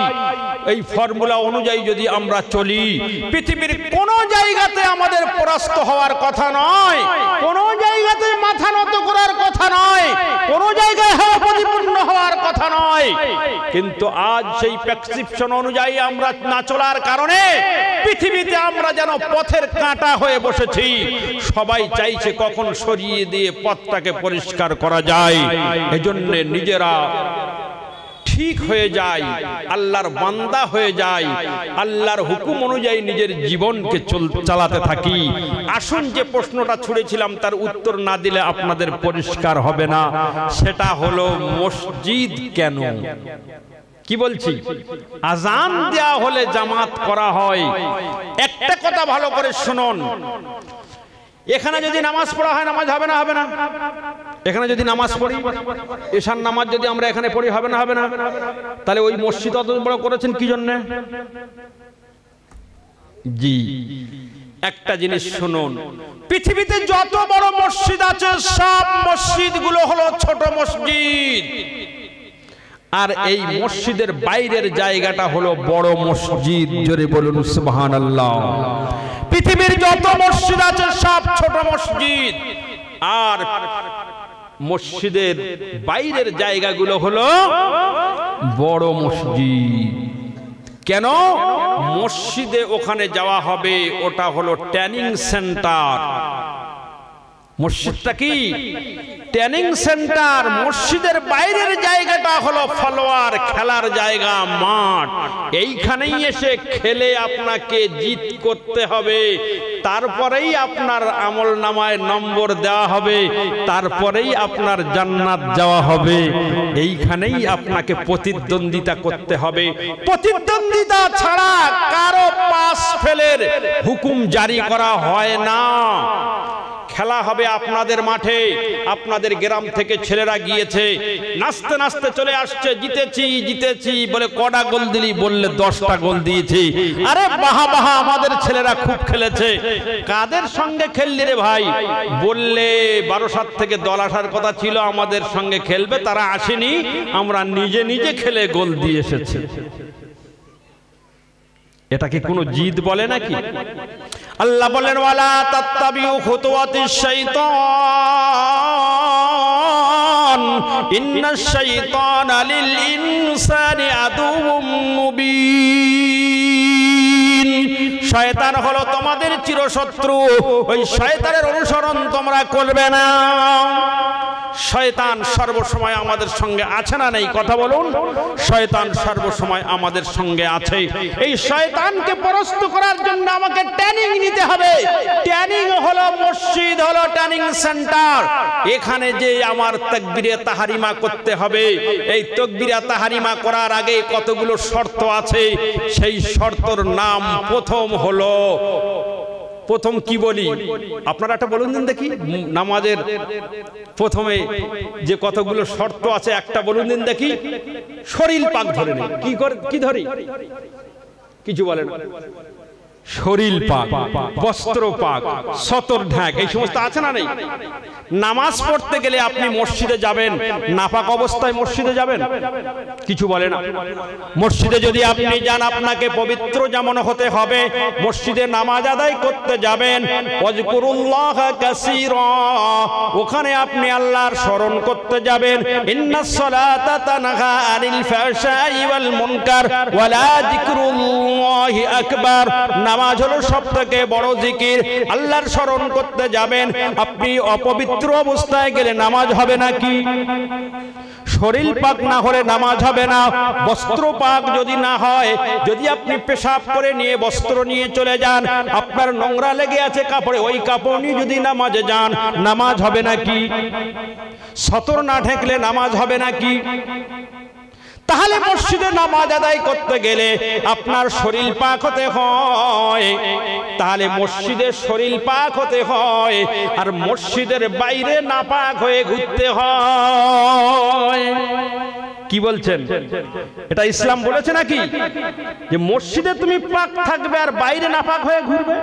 এই ফর্মুলা অনুযায়ী যদি আমরা চলি, পৃথিবীর কোন জায়গাতে আমাদের পরাস্ত হওয়ার কথা নয়, কোন জায়গাতে মাথা নত করার কথা নয়, কোন জায়গায় হাওয়া পরিপূর্ণ হওয়ার কথা নয়। কিন্তু আজ সেই প্রেসক্রিপশন অনুযায়ী আমরা না চলার কারণে পৃথিবীতে আমরা যেন পথের কাঁটা হয়ে বসেছি। সবাই চাইছে কখন সরিয়ে দিয়ে পথটাকে পরিষ্কার করা যায়। এজন্য নিজেরা ঠিক হয়ে যায়, আল্লাহর বান্দা হয়ে যায়, আল্লাহর হুকুম অনুযায়ী নিজের জীবনকে চালাতে থাকি। আসুন, যে প্রশ্নটা ছুড়েছিলাম তার উত্তর না দিলে আপনাদের পরিষ্কার হবে না। সেটা হলো মসজিদ কেন? কি বলছি, আজান দেওয়া হলে জামাত করা হয়। একটা কথা ভালো করে শুনুন, এখানে যদি নামাজ পড়া হয়, নামাজ হবে না? হবে না? এখানে যদি নামাজ পড়ি, এশার নামাজ যদি আমরা এখানে পড়ি, হবে না? হবে না? তাহলে ওই মসজিদ অত বড় করেছেন কি জন্য? জি, একটা জিনিস শুনুন, পৃথিবীতে যত বড় মসজিদ আছে সব মসজিদগুলো হলো ছোট মসজিদ, আর এই মসজিদের বাইরের জায়গাটা হলো বড় মসজিদ। জোরে বলুন সুবহানাল্লাহ। পৃথিবীর যত মসজিদ আছে সব ছোট মসজিদ, আর মসজিদের বাইরের জায়গাগুলো হলো বড় মসজিদ। কেন? মসজিদে ওখানে যাওয়া হবে, ওটা হলো ট্রেনিং সেন্টার। মসজিদটা কি ট্রেনিং সেন্টার। মসজিদের বাইরের জায়গাটা হলো ফলোয়ার, খেলার জায়গা, মাঠ। এইখানেই এসে খেলে আপনাকে জিত করতে হবে, তারপরেই আপনার আমল নামায় নম্বর দেওয়া হবে, তারপরেই আপনার জান্নাত যাওয়া হবে। এইখানেই আপনাকে প্রতিদ্বন্দ্বিতা করতে হবে। প্রতিদ্বন্দ্বিতা ছাড়া কারো পাস ফেলের হুকুম জারি করা হয় না। খেলা হবে আপনাদের মাঠে, আপনাদের গ্রাম থেকে ছেলেরা গিয়েছে, নাচতে নাচতে চলে আসছে, জিতেছি জিতেছি বলে কটা গোল দিলি? বললে 10টা গোল দিয়েছি। আরে বাহা বাহা, আমাদের ছেলেরা খুব খেলেছে। কাদের সঙ্গে খেললি রে ভাই? বললে 12 থেকে দল আসার কথা ছিল, আমাদের সঙ্গে খেলবে, তারা আসেনি, আমরা নিজে নিজে খেলে গোল দিয়ে এসেছি। এটাকে কোনো জিদ বলে নাকি? আল্লাহ বলেন ওয়ালা তাত্তাবিউ খুতুওয়াতিশ শাইতান ইন্নাশ শাইতানা লিল ইনসানি আদুউম মুবিন। শয়তান হলো তোমাদের চিরশত্রু, ওই শয়তানের অনুসরণ তোমরা করবে না। শয়তান সর্বসময় আমাদের সঙ্গে আছে না নেই? কথা বলুন। শয়তান সর্বসময় আমাদের সঙ্গে আছে। এই শয়তানকে পরাস্ত করার জন্য আমাকে ট্রেনিং নিতে হবে। ট্রেনিং হলো মসজিদ, হলো ট্রেনিং সেন্টার। এখানে যে আমার তাকবীরে তাহরিমা করতে হবে, এই তাকবীরে তাহরিমা করার আগে কতগুলো শর্ত আছে। সেই শর্তর নাম প্রথম হলো, প্রথম কি বলি আপনারা একটা বলুন দিন দেখি। নামাজের প্রথমে যে কতগুলো শর্ত আছে একটা বলুন দিন দেখি। শরীর পাক ধরে নেই। কি ধরি? কিছু বলে না। শরীর পাক, বস্ত্র পাক, সতর ঢাক, এই সমস্ত আছে না নেই? নামাজ পড়তে গেলে আপনি মসজিদে যাবেন, নাপাক অবস্থায় মসজিদে যাবেন? কিছু বলে না। মসজিদে যদি আপনি যান, আপনাকে পবিত্র যেমন হতে হবে। মসজিদে নামাজ আদায় করতে যাবেন, ওয়াজকুরুল্লাহ কাসীরা, ওখানে আপনি আল্লাহর স্মরণ করতে যাবেন। ইন্নাস সালাতা তানহা আনিল ফাহশাই ওয়াল মুনকার ওয়ালা যিকরুল্লাহি আকবার। নামাজ হলো সবথেকে বড় জিকির। আল্লাহর স্মরণ করতে যাবেন, আপনি অপবিত্র অবস্থায় গেলে নামাজ হবে নাকি? শরীর পাক না হলে নামাজ হবে না। বস্ত্র পাক যদি না হয়, যদি আপনি পেশাব করে নিয়ে বস্ত্র নিয়ে চলে যান, আপনার নোংরা লেগে আছে কাপড়ে, ওই কাপড় নিয়ে যদি নামাজে যান, নামাজ হবে নাকি? সতর না ঢেকলে নামাজ হবে নাকি? তাহলে মসজিদে নামাজ আদায় করতে গেলে আপনার শরীর পাক হতে হয়। তাহলে মসজিদের শরীর পাক হতে হয়, আর মসজিদের বাইরে নাপাক হয়ে ঘুরতে হয়। কি বলছেন? এটা ইসলাম বলেছে নাকি যে মসজিদে তুমি পাক থাকবে আর বাইরে নাপাক হয়ে ঘুরবে?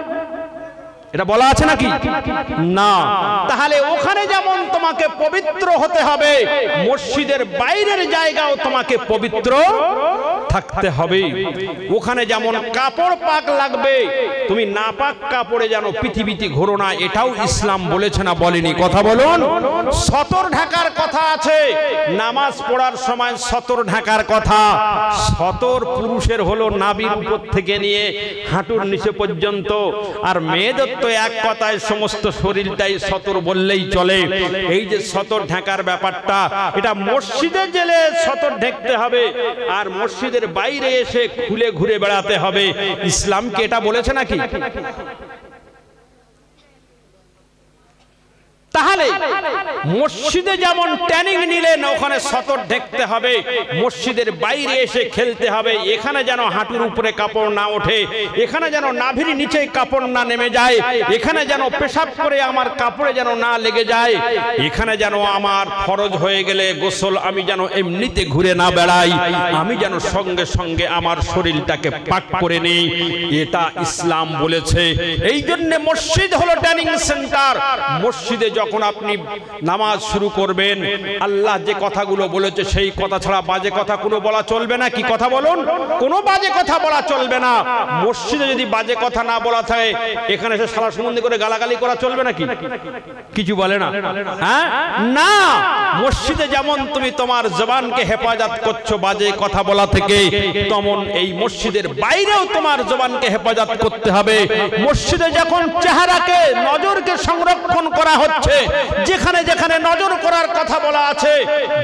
এটা বলা আছে নাকি? না। তাহলে ওখানে যেমন তোমাকে পবিত্র হতে হবে, মসজিদের বাইরের জায়গাও তোমাকে পবিত্র থাকতে হবে। ওখানে যেমন কাপড় পাক লাগবে, তুমি নাপাক কাপড়ে যেন পৃথিবীতে ঘোরো না, এটাও ইসলাম বলেছে না বলেনি? কথা বলুন। সতর ঢাকার কথা আছে, নামাজ পড়ার সময় সতর ঢাকার কথা। সতর পুরুষের হলো নাভির উপর থেকে নিয়ে হাঁটুর নিচে পর্যন্ত, আর মেয়েদের তো এক কথায় সমস্ত শরীরটাই সতর বললেই চলে। এই যে সতর ঢাকার ব্যাপারটা, এটা মসজিদে গেলে সতর ঢেকতে হবে, আর মসজিদের বাইরে এসে খুলে ঘুরে বেড়াতে হবে। ইসলাম কি এটা বলেছে নাকি? তাহলে মসজিদে যেমন ট্রেনিং নিলেন, ওখানে সতর ঢেকতে হবে, মসজিদের বাইরে এসে খেলতে হবে। এখানে যেন হাঁটুর উপরে কাপড় না ওঠে, এখানে যেন নাভির নিচে কাপড় না নেমে যায়, এখানে যেন পেশাব করে আমার কাপড়ে যেন না লেগে যায়, এখানে যেন আমার ফরজ হয়ে গেলে গোসল আমি যেন এমনিতে ঘুরে না বেড়াই, আমি যেন সঙ্গে সঙ্গে আমার শরীরটাকে পাক করে নিই। এটা ইসলাম বলেছে। এই জন্য মসজিদ হলো ট্রেনিং সেন্টার। মসজিদে যখন আপনি নামাজ শুরু করবেন, আল্লাহ যে কথাগুলো বলেছে সেই কথা ছাড়া বাজে কথা কোনো বলা চলবে না। কি কথা বলুন? কোনো বাজে কথা বলা চলবে না। মসজিদে যদি বাজে কথা না বলা থাকে, এখানে এসে সারা সম্বন্ধে করে গালাগালি করা চলবে নাকি? কিছু বলে না? হ্যাঁ না। মসজিদে যেমন তুমি তোমার জবানকে হেফাজত করছো বাজে কথা বলা থেকে, তেমন এই মসজিদের বাইরেও তোমার জবানকে হেফাজত করতে হবে। মসজিদে যখন চেহারাকে, নজরকে সংরক্ষণ করা হচ্ছে, আছে, যেখানে যেখানে নজর করার কথা বলা আছে,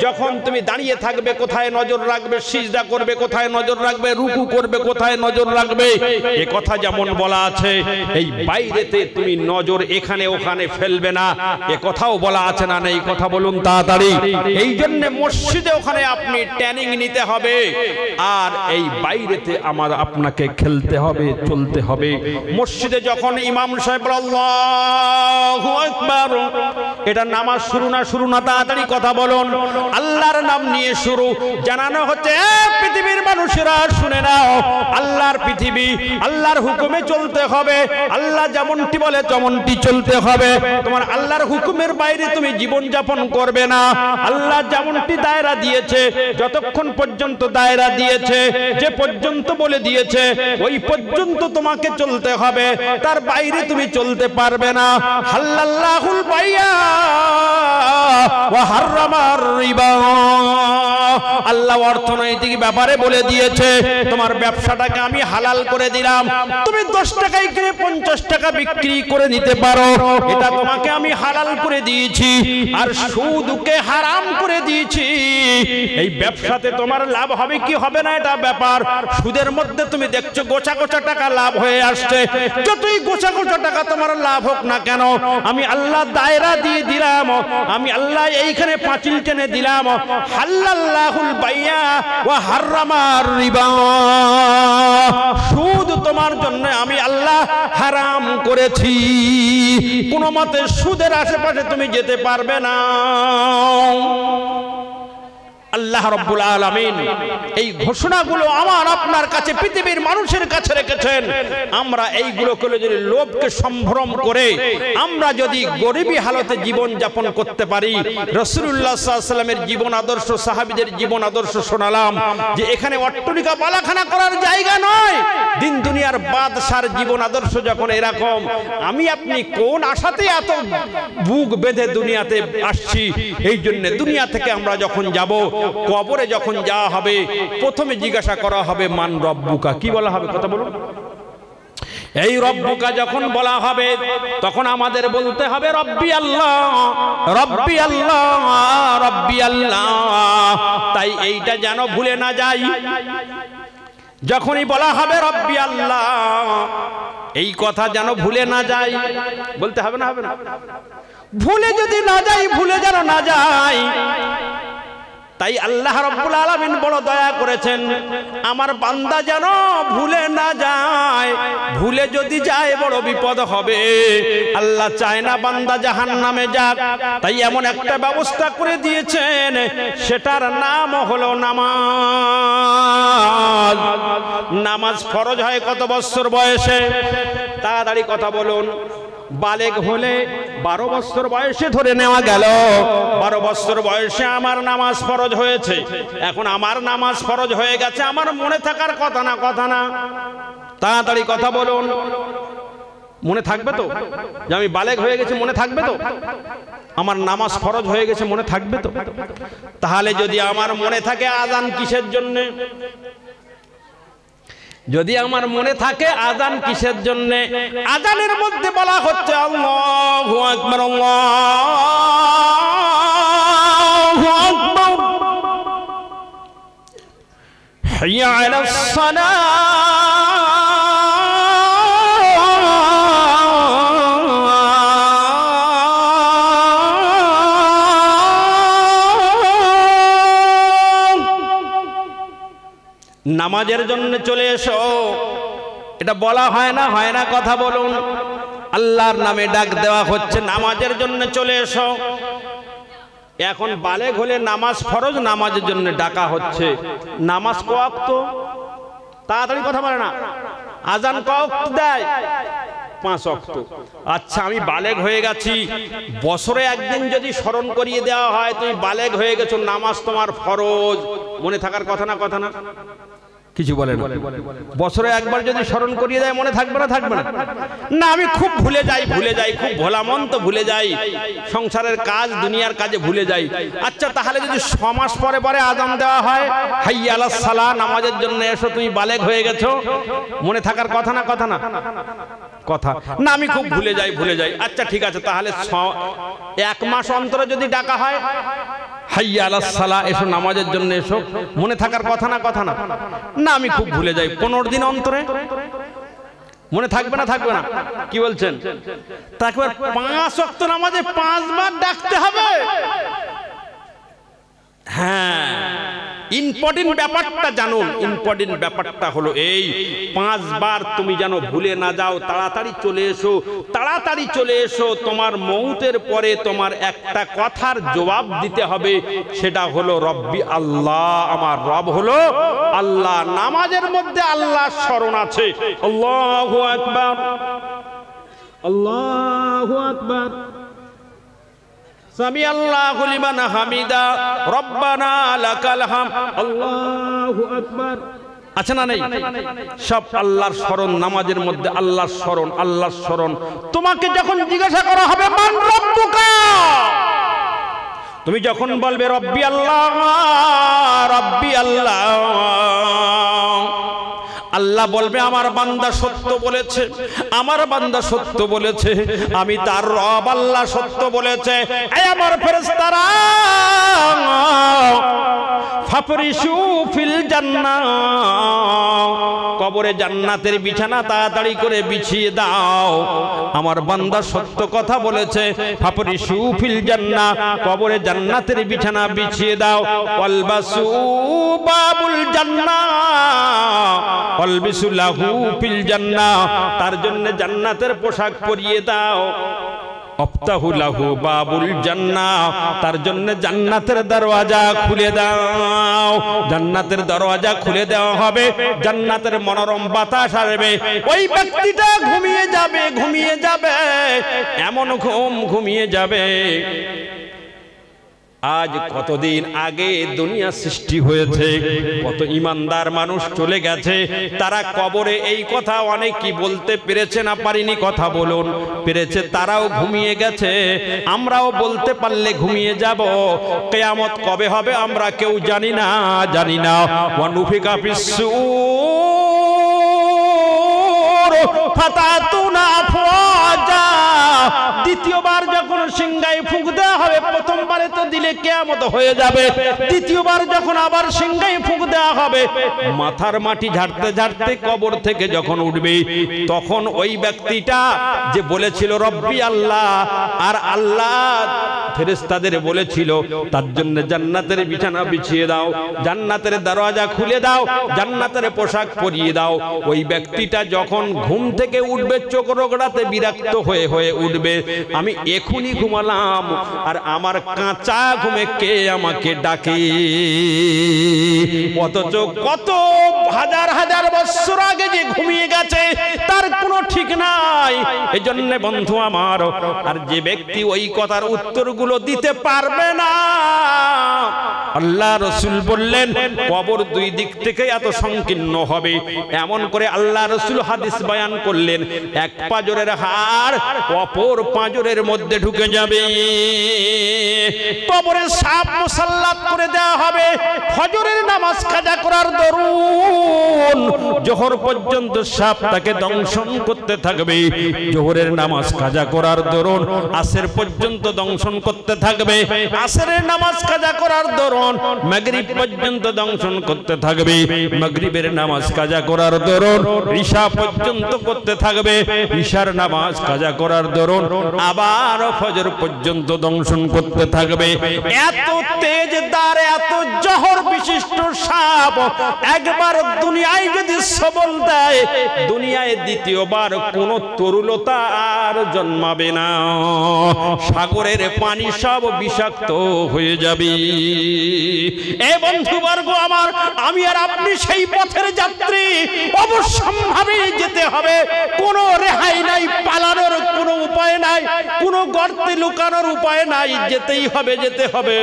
যখন তুমি দাঁড়িয়ে থাকবে কোথায় নজর রাখবে, সিজদা করবে কোথায় নজর রাখবে, রুকু করবে কোথায় নজর রাখবে, এ কথা যেমন বলা আছে, এই বাইরেতে তুমি নজর এখানে ওখানে ফেলবে না, এ কথাও বলা আছে না নেই? কথা বলুন তাড়াতাড়ি। এই জন্য মসজিদে ওখানে আপনি ট্রেনিং নিতে হবে, আর এই বাইরেতে আপনাকে খেলতে হবে, চলতে হবে। মসজিদে যখন ইমাম সাহেব আল্লাহু আকবার, এটা নামাজ শুরু না তাড়াতাড়ি কথা বলুন, আল্লাহর নাম নিয়ে শুরু, জানানো হচ্ছে পৃথিবীর মানুষেরা শুনে নাও, আল্লাহর পৃথিবী, আল্লাহর হুকুমে চলতে হবে, আল্লাহ যেমনটি বলে তেমনটি চলতে হবে। তোমার আল্লাহর হুকুমের বাইরে তুমি জীবন যাপন করবে না। আল্লাহ যেমনটি দায়রা দিয়েছে, যতক্ষণ পর্যন্ত দায়রা দিয়েছে, যে পর্যন্ত বলে দিয়েছে ওই পর্যন্ত তোমাকে চলতে হবে, তার বাইরে তুমি চলতে পারবে না। হাল্লাল্লাহুল বাইয়া ওয়া হারামার রিবা, আল্লাহ অর্থনৈতিক ব্যাপারে বলে দিয়েছে তোমার ব্যবসাটাকে আমি হালাল করে দিলাম, তুমি 10 টাকায় কিনে 50 টাকা বিক্রি করে নিতে পারো, এটা তোমাকে আমি হালাল করে দিয়েছি। আর সুদকে হারাম করে দিয়েছি। এই ব্যবসাতে তোমার লাভ হবে কি হবে না এটা ব্যাপার। সুদের মধ্যে তুমি দেখছো গোছা গোছা টাকা লাভ হয়ে আসছে, যতই গোছা গোছা টাকা তোমার লাভ হোক না কেন, আমি আল্লাহ দায়রা দিয়ে দিলাম, আমি আল্লাহ এইখানে পাঁচিল টেনে দিলাম, হাল্লাল্লাহুল বাইয়া ওয়া হারামার রিবা, সুদ তোমার জন্য আমি আল্লাহ হারাম করেছি। কোনো মতে সুদের আশেপাশে তুমি যেতে পারবে না। আল্লাহ রাব্বুল আলামিন এই ঘোষণাগুলো আমার আপনার কাছে, পৃথিবীর মানুষের কাছে রেখেছেন। আমরা এইগুলোকে যদি লোভকে সম্ভ্রম করে আমরা যদি গরিবী হালতে জীবন যাপন করতে পারি, রাসূলুল্লাহ সাল্লাল্লাহু আলাইহি ওয়াসাল্লামের জীবন আদর্শ, সাহাবীদের জীবন আদর্শ শোনালাম, যে এখানে অট্টলিকা বালাখানা করার জায়গা নয়। দিন দুনিয়ার বাদশার জীবন আদর্শ যখন এরকম, আমি আপনি কোন আশাতে এত বুক বেঁধে দুনিয়াতে আসছি? এই জন্য দুনিয়া থেকে আমরা যখন যাব, কবরে যখন যাওয়া হবে, প্রথমে জিজ্ঞাসা করা হবে মান রব্বুকা, কি বলা হবে? কথা বলুন। এই রব্বুকা যখন বলা হবে, তখন আমাদের বলতে হবে রব্বি আল্লাহ, রব্বি আল্লাহ, রব্বি আল্লাহ। তাই এইটা যেন ভুলে না যাই। যখনই বলা হবে রব্বি আল্লাহ, এই কথা যেন ভুলে না যাই। বলতে হবে না? হবে না? ভুলে যদি না যাই, ভুলে যেন না যাই। তাই আল্লাহ রাব্বুল আলামিন বড় দয়া করেছেন, আমার বান্দা যেন ভুলে না যায়। ভুলে যদি যায় বড় বিপদ হবে। আল্লাহ চায় না বান্দা জাহান্নামে যাক, তাই এমন একটা ব্যবস্থা করে দিয়েছেন, সেটার নাম হলো নামাজ। নামাজ ফরজ হয় কত বছর বয়সে? তাড়াতাড়ি কথা বলুন। বালেগ হলে 12 বছর বয়সে ধরে নেওয়া গেল, 12 বছর বয়সে আমার নামাজ ফরজ হয়েছে। এখন আমার নামাজ ফরজ হয়ে গেছে, আমার মনে থাকার কথা না? কথা না? তাড়াতাড়ি কথা বলুন। মনে থাকবে তো যে আমি বালেগ হয়ে গেছি? মনে থাকবে তো আমার নামাজ ফরজ হয়ে গেছে? মনে থাকবে তো? তাহলে যদি আমার মনে থাকে, আযান কিসের জন্য? যদি আমার মনে থাকে আযান কিসের জন্য? আযানের মধ্যে বলা হচ্ছে আল্লাহু আকবার, আল্লাহু আকবার, হাইয়া আলাস সালাহ। নামাজের জন্য চলে এসো, এটা বলা হয় না? হয় না? কথা বলুন। আল্লাহর নামে ডাক দেওয়া হচ্ছে, নামাজের জন্য চলে এসো। এখন বালেগ হলে নামাজ ফরজ, নামাজের জন্য ডাকা হচ্ছে। নামাজ ক ওয়াক্ত? তাড়াতাড়ি কথা বলে না। আযান ক ওয়াক্ত দেয়? 5 ওয়াক্ত। আচ্ছা, আমি বালেগ হয়ে গেছি, বছরে একদিন যদি স্মরণ করিয়ে দেওয়া হয় তুমি বালেগ হয়ে গেছো, নামাজ তোমার ফরজ, মনে থাকার কথা না? কথা না? কিছু বলে না। বছরে একবার যদি স্মরণ করিয়ে দেয় মনে থাকবে না? থাকবে না। না আমি খুব ভুলে যাই, খুব ভোলা মন তো ভুলে যাই, সংসারের কাজ দুনিয়ার কাজে ভুলে যাই। আচ্ছা তাহলে যদি 6 মাস পরে পরে আযান দেওয়া হয়, হাইয়া আলাস সালাহ, নামাজের জন্য এসো, তুমি বালেগ হয়ে গেছো, মনে থাকার কথা না? কথা না? কথা না। আমি খুব ভুলে যাই। আচ্ছা ঠিক আছে, তাহলে 1 মাস অন্তরে যদি ডাকা হয়, হাইয়া আলাস সালাহ, এসো নামাজের জন্য এসো, মনে থাকার কথা না? কথা না? না আমি খুব ভুলে যাই। 15 দিন অন্তরে মনে থাকবে না? থাকবে না? কি বলছেন? তারপর 5 ওয়াক্ত নামাজে 5 বার ডাকতে হবে। হ্যাঁ, ইম্পর্টেন্ট ব্যাপারটা জানুন। ইম্পর্টেন্ট ব্যাপারটা হলো এই, 5 বার তুমি যেন ভুলে না যাও। তাড়াতাড়ি চলে এসো, তাড়াতাড়ি চলে এসো। তোমার মৌতের পরে তোমার একটা কথার জবাব দিতে হবে, সেটা হলো রব্বি আল্লাহ, আমার রব হলো আল্লাহ। নামাজের মধ্যে আল্লাহর স্মরণ আছে। আল্লাহু আকবার, আল্লাহু আকবার, সামি আল্লাহু লিমান হামিদা, রব্বানা লাকাল হামদ, আল্লাহু আকবার। আচ্ছা না নেই? সব আল্লাহর স্মরণ, নামাজের মধ্যে আল্লাহর স্মরণ, আল্লাহর স্মরণ। তোমাকে যখন জিজ্ঞাসা করা হবে মান রব্বুকা, তুমি যখন বলবে রব্বি আল্লাহ, রব্বি আল্লাহ, আল্লাহ বলবে আমার বান্দা সত্য বলেছে, আমার বান্দা সত্য বলেছে, আমি তার রব আল্লাহ সত্য বলেছে। এই আমার ফেরেশতারা, ফাফরিশু ফিল জান্নাহ, কবরে জান্নাতের বিছানা তাড়াতাড়ি করে বিছিয়ে দাও, আমার বান্দা সত্য কথা বলেছে। ফাফরিশু ফিল জান্নাহ, কবরে জান্নাতের বিছানা বিছিয়ে দাও। ওয়ালবাসু বাবুল জান্নাহ, ওয়ালবিসু লাহু ফিল জান্নাহ, তার জন্য জান্নাতের পোশাক পরিয়ে দাও। আফতাহু লাহু বাবুল জান্নাহ, তার জন্য জান্নাতের দরওয়াজা খুলে দাও। জান্নাতের দরওয়াজা খুলে দেওয়া হবে, জান্নাতের মনোরম বাতাস আসবে। ওই ব্যক্তিটা ঘুমিয়ে যাবে, ঘুমিয়ে যাবে, এমন ঘুমিয়ে যাবে। আজ কতদিন আগে দুনিয়া সৃষ্টি হয়েছে, কত ইমানদার মানুষ চলে গেছে, তারা কবরে এই কথা অনেকেই বলতে পেরেছে না পারিনি? কথা বলুন, পেরেছে। তারাও ঘুমিয়ে গেছে, আমরাও বলতে পারলে ঘুমিয়ে যাব। কিয়ামত কবে হবে আমরা কেউ জানি না, জানি না। ওয়া নুফিকা ফিস-সূর ফাতাতুনা আফওয়াজা, দ্বিতীয়বার যখন সিংহায় ফুঁক দেওয়া হবে, প্রথমবারে তো দিলে কিয়ামত হয়ে যাবে, দ্বিতীয়বার যখন আবার সিংহায় ফুঁক দেওয়া হবে, মাথার মাটি ঝাড়তে ঝাড়তে কবর থেকে যখন উঠবে, তখন ওই ব্যক্তিটা যে বলেছিল রব্বি আল্লাহ, আর আল্লাহ ফেরেশতাদের বলেছিল তার জন্য জান্নাতের বিছানা বিছিয়ে দাও, জান্নাতের দরওয়াজা খুলে দাও, জান্নাতের পোশাক পরিয়ে দাও। ওই ব্যক্তিটা যখন ঘুম থেকে উঠবে, চোখ রগড়াতে বিরক্ত হয়ে হয়ে উঠবে, আমি এখনই ঘুমালাম আর আমার কাঁচা ঘুমে কে আমাকে ডাকে। অথচ কত হাজার হাজার বছর আগে যে ঘুমিয়ে গেছে তার কোনো ঠিক নাই। এজন্য বন্ধু আমার, আর যে ব্যক্তি ওই কথার উত্তরগুলো দিতে পারবে না, আল্লাহ রাসূল বললেন কবর দুই দিক থেকে এত সংকীর্ণ হবে, এমন করে আল্লাহ রাসূল হাদিস বয়ান করলেন, এক পাঁজরের হাড় অপর পাঁজরের মধ্যে ঢুকে যাবে। কবরে সাপ মুসাল্লাত করে দেওয়া হবে। ফজরের নামাজ কাজা করার দরুন জোহর পর্যন্ত সাপ তাকে দংশন করতে থাকবে। জোহরের নামাজ কাজা করার দরুন আসর পর্যন্ত দংশন করতে থাকবে। আসরের নামাজ কাজা করার দরুন মাগরিব পর্যন্ত দংশন করতে থাকবে। মাগরিবের নামাজ কাজা করার দরুন ঈশা পর্যন্ত করতে থাকবে। ঈশার নামাজ কাজা করার দরুন আবার ফজর পর্যন্ত দংশন করতে থাকবে। এত তেজদার, এত জহর বিশিষ্ট সাপ একবার দুনিয়ায় যদি সবল দেয়, দুনিয়ায় দ্বিতীয়বার কোন তরুলতা আর জন্মাবে না। সাগরের পানি সব বিষাক্ত হয়ে যাবে। এ বন্ধুবর্গ আমার, আমি আর আপনি সেই পথের যাত্রী, অবশ্যম্ভাবী যেতে হবে, কোনো রেহাই নাই, পালানোর কোনো উপায় নাই। কোনো গর্তে লুকানোর উপায় নাই, যেতেই হবে, যেতে হবে।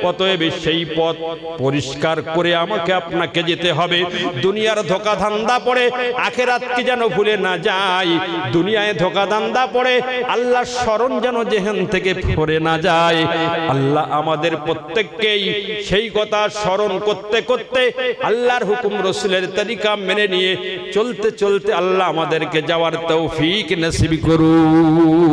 অতএব সেই পথ পরিষ্কার করে আমাকে আপনাকে যেতে হবে। দুনিয়ার ধোকা ধান্দা পড়ে আখিরাতকে যেন ভুলে না যাই, দুনিয়ায় ধোকা ধান্দা পড়ে আল্লাহর স্মরণ যেন যেখান থেকে সরে না যায়। আল্লাহ আমাদের প্রত্যেককেই সেই কথা স্মরণ করতে করতে আল্লাহর হুকুম রাসূলের তরিকা মেনে নিয়ে চলতে চলতে আল্লাহ আমাদেরকে যাওয়ার তৌফিক নসিব করুন।